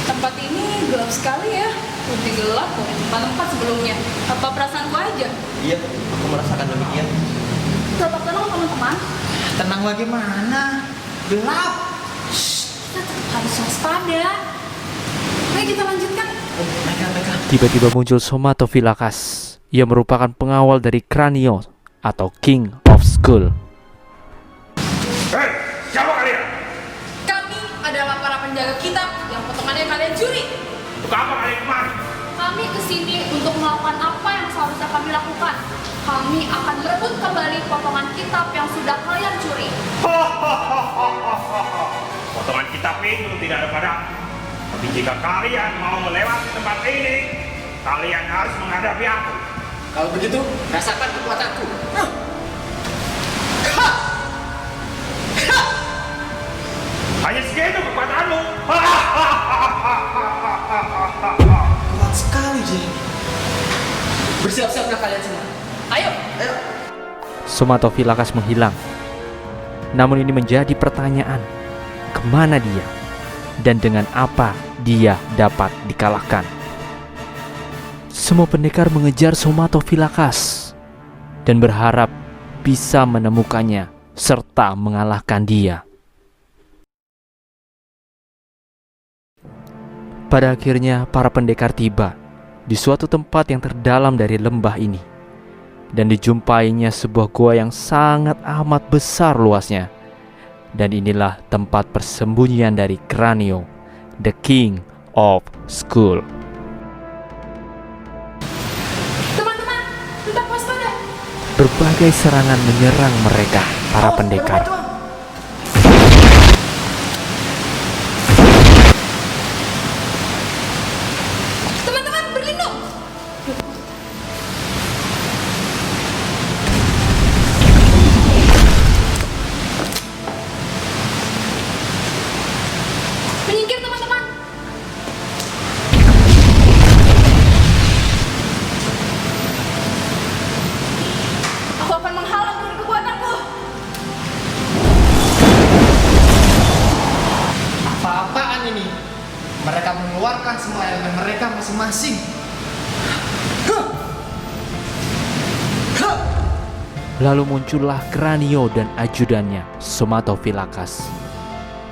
Tempat ini gelap sekali ya. Lebih gelap dari tempat-tempat sebelumnya. Apa perasaanku aja? Iya, aku merasakan demikian. Tetap tenang teman-teman. Tenang bagaimana? Gelap. Kita tetap harus waspada. Ayo kita lanjutkan. Tiba-tiba muncul Somatophylacus. Ia merupakan pengawal dari Cranio atau King of Skull. Hei, siapa kalian? Kami adalah para penjaga kitab yang potongannya kalian curi. Untuk apa kalian kemari? Kami kesini untuk melakukan apa yang seharusnya kami lakukan. Kami akan merebut kembali potongan kitab kitab yang sudah kalian curi. Potongan kitab itu tidak ada padaku. Tapi jika kalian mau melewati tempat ini, kalian harus menghadapi aku. Kalau begitu, rasakan kekuatanku. Hanya segitu kekuatanmu. Kuat sekali, Jin. Bersiap-siaplah kalian semua. Ayo. Somatophilakes menghilang. Namun ini menjadi pertanyaan, kemana dia? Dan dengan apa dia dapat dikalahkan? Semua pendekar mengejar Somatophilakes dan berharap bisa menemukannya serta mengalahkan dia. Pada akhirnya para pendekar tiba di suatu tempat yang terdalam dari lembah ini, dan dijumpainya sebuah gua yang sangat amat besar luasnya. Dan inilah tempat persembunyian dari Cranio, the King of School. Teman-teman, tetap waspada. Berbagai serangan menyerang mereka, para pendekar. Teman-teman, berlindung. Menyingkir, teman-teman. Aku akan menghalang dengan kekuatanku. Apa-apaan ini? Mereka mengeluarkan semua elemen mereka masing-masing. Lalu muncullah Cranio dan ajudannya, Somatophilakes,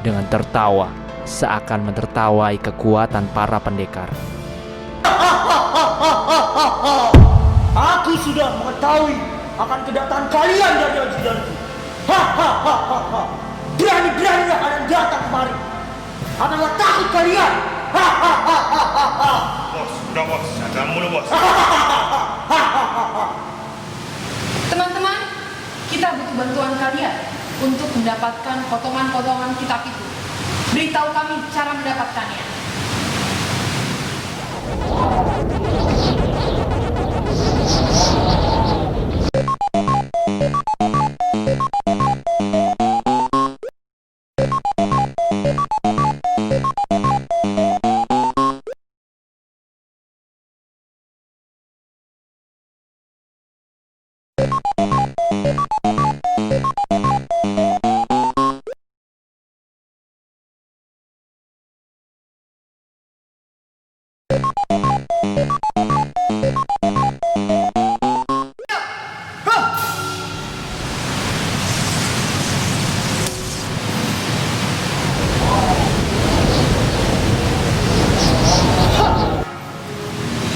dengan tertawa seakan menertawai kekuatan para pendekar. Aku sudah mengetahui akan kedatangan kalian dari ajudanku. Berani-beraninya kalian datang kemari. Apakah takut kalian? Bos, udah bos, jangan mulu bos. Teman-teman, kita butuh bantuan kalian untuk mendapatkan potongan-potongan kitab itu. Beritahu kami cara mendapatkannya.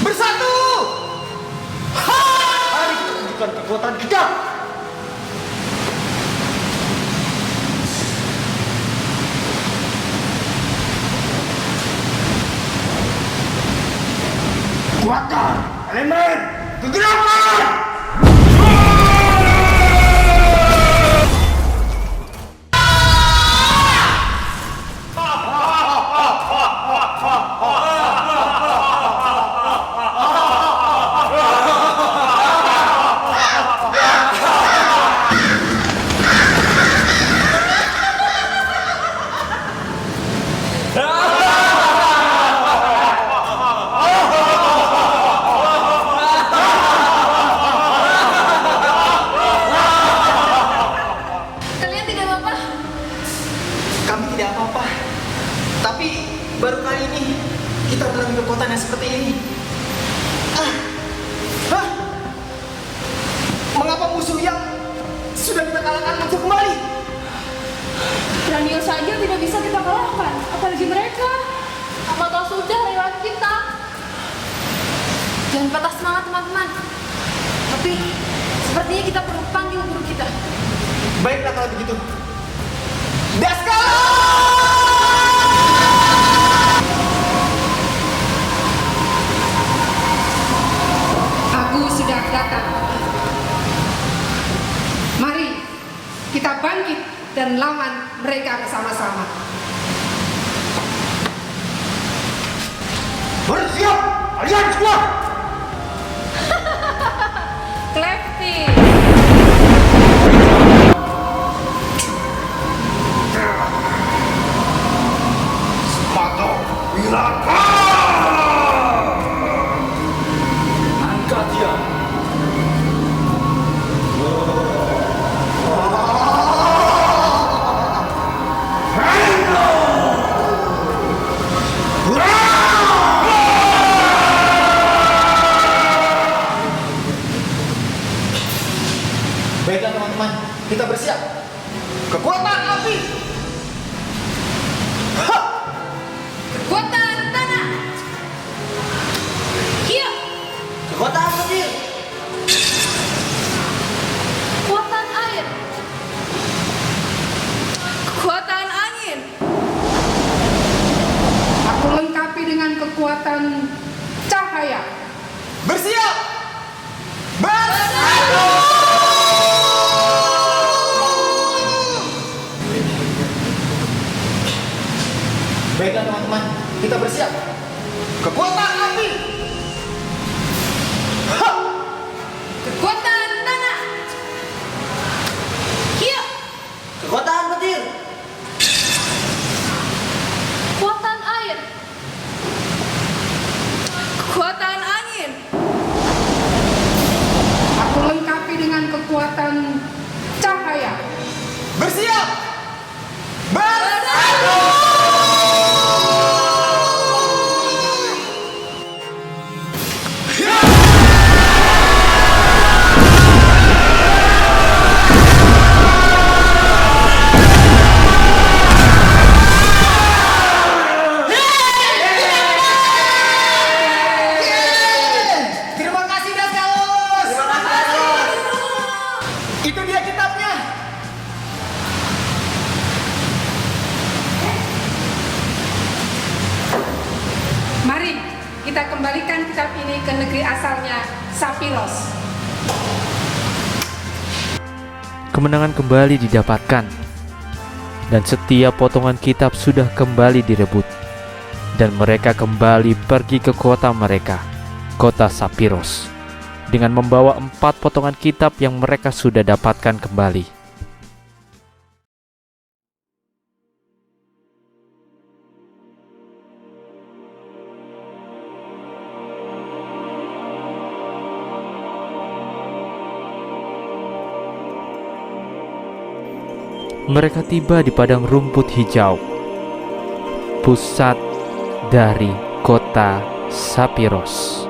Bersatu! Mari kita tunjukkan kekuatan kita. Kuatkan elemen kegelapan! Kalian tidak apa-apa? Kami tidak apa-apa. Tapi baru kali ini kita mengalami kekuatan yang seperti ini. Mengapa musuh yang sudah kita kalahkan muncul kembali? Cranio saja tidak bisa kita kalahkan, apalagi mereka. Apakah sudah lewat kita? Jangan patah semangat, teman-teman. Tapi sepertinya kita perlu panggil guru kita. Baiklah kalau begitu. Daskala! Aku sudah datang. Mari dan lawan mereka bersama-sama. Bersiap kalian semua. Klepti. Sepatu Wiraka. Angkat dia. Baiklah teman-teman, kita bersiap. Kekuatan api. Kekuatan tanah. Hiya. Kekuatan petir. Kekuatan air. Kekuatan angin. Aku lengkapi dengan kekuatan cahaya. Bersiap. Baiklah teman-teman, kita bersiap. Kekuatan api. Kekuatan tanah. Hiya. Kekuatan petir. Kekuatan air. Kekuatan angin. Aku lengkapi dengan kekuatan cahaya. Bersiap. Terima kasih Daskalos. Itu dia kitabnya. Mari kita kembalikan kitab ini ke negeri asalnya, Sapiros. Kemenangan kembali didapatkan, dan setiap potongan kitab sudah kembali direbut, dan mereka kembali pergi ke kota mereka, kota Sapiros, dengan membawa 4 potongan kitab yang mereka sudah dapatkan kembali. Mereka tiba di padang rumput hijau, pusat dari kota Sapiros.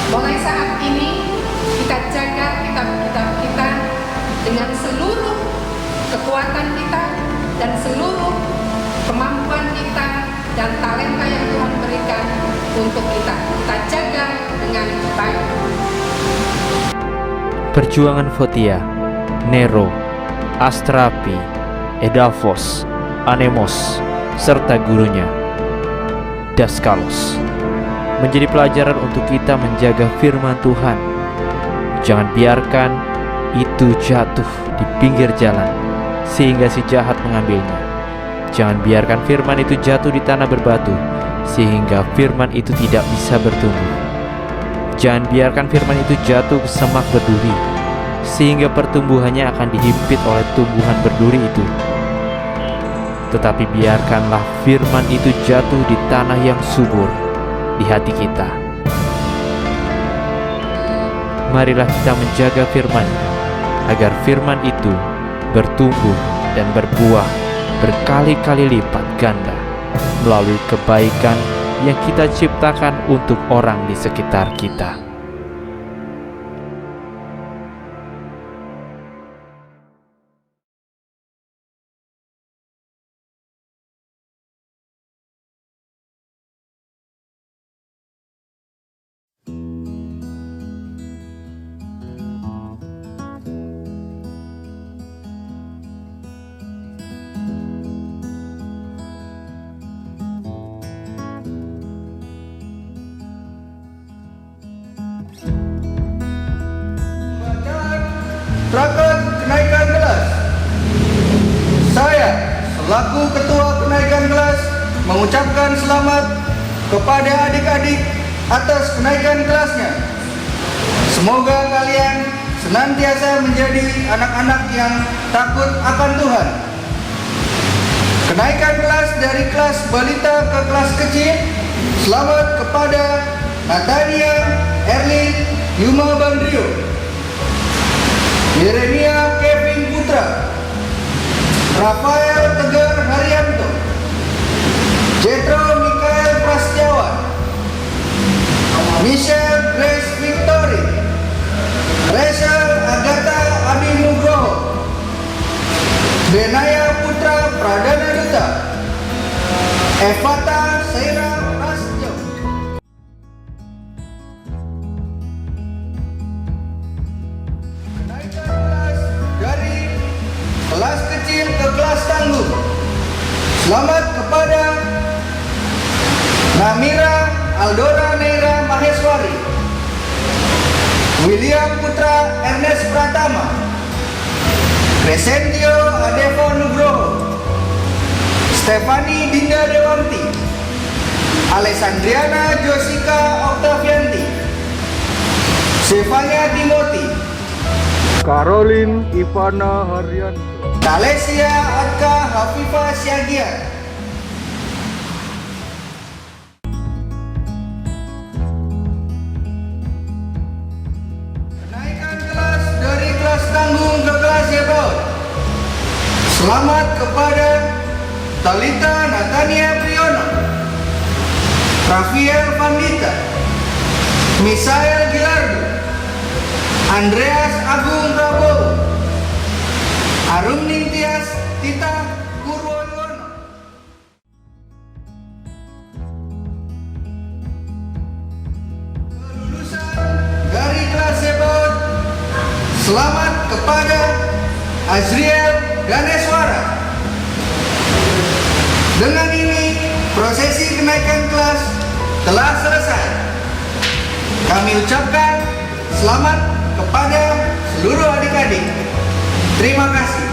Mulai saat ini kita jaga kitab-kitab kita dengan seluruh kekuatan kita dan seluruh kemampuan kita dan talenta yang Tuhan berikan untuk kita. Kita jaga dengan baik. Perjuangan Fotia, Nero, Astrapi, Edafos, Anemos, serta gurunya, Daskalos, menjadi pelajaran untuk kita menjaga firman Tuhan. Jangan biarkan itu jatuh di pinggir jalan sehingga si jahat mengambilnya. Jangan biarkan firman itu jatuh di tanah berbatu sehingga firman itu tidak bisa bertumbuh. Jangan biarkan firman itu jatuh ke semak berduri sehingga pertumbuhannya akan dihimpit oleh tumbuhan berduri itu. Tetapi biarkanlah firman itu jatuh di tanah yang subur di hati kita. Marilah kita menjaga firman-Nya agar firman itu bertumbuh dan berbuah berkali-kali lipat ganda melalui kebaikan yang kita ciptakan untuk orang di sekitar kita. selaku Ketua Kenaikan Kelas mengucapkan selamat kepada adik-adik atas kenaikan kelasnya. Semoga kalian senantiasa menjadi anak-anak yang takut akan Tuhan. Kenaikan kelas dari kelas balita ke kelas kecil, selamat kepada Natania Erlin Yuma Bandrio, Yeremia Kevin Putra, Rafael Tegar Haryanto, Jetro Mikael Prasetyawan, Michelle Grace Victory, Rachel Agatha Abi Nugroho, Benaya Putra Pradana Duta, Evata Seira Prasetyo. Kenaikan kelas dari kelas kecil ke kelas tangguh, selamat kepada Namira Aldora Neira Maheswari, William Putra Ernest Pratama, Crescentio Adevo Nugroho, Stefani Dinda Dewanti, Alessandriana Josika Octavianti, Stefania Timothy, Caroline Ivana Haryanto, Talesia Atka Hafifa Syagia. Kenaikan kelas dari kelas tanggung ke kelas Yebot, selamat kepada Talita Natania Priyono, Rafael Pandita, Misael Gilardo, Andreas Agung Prabowo, Arum Ningtyas Tita Purwoyono. Kelulusan dari kelas Yebot, selamat kepada Azriel Ganeswara. Dengan ini, prosesi kenaikan kelas telah selesai. Kami ucapkan selamat kepada seluruh adik-adik. Terima kasih.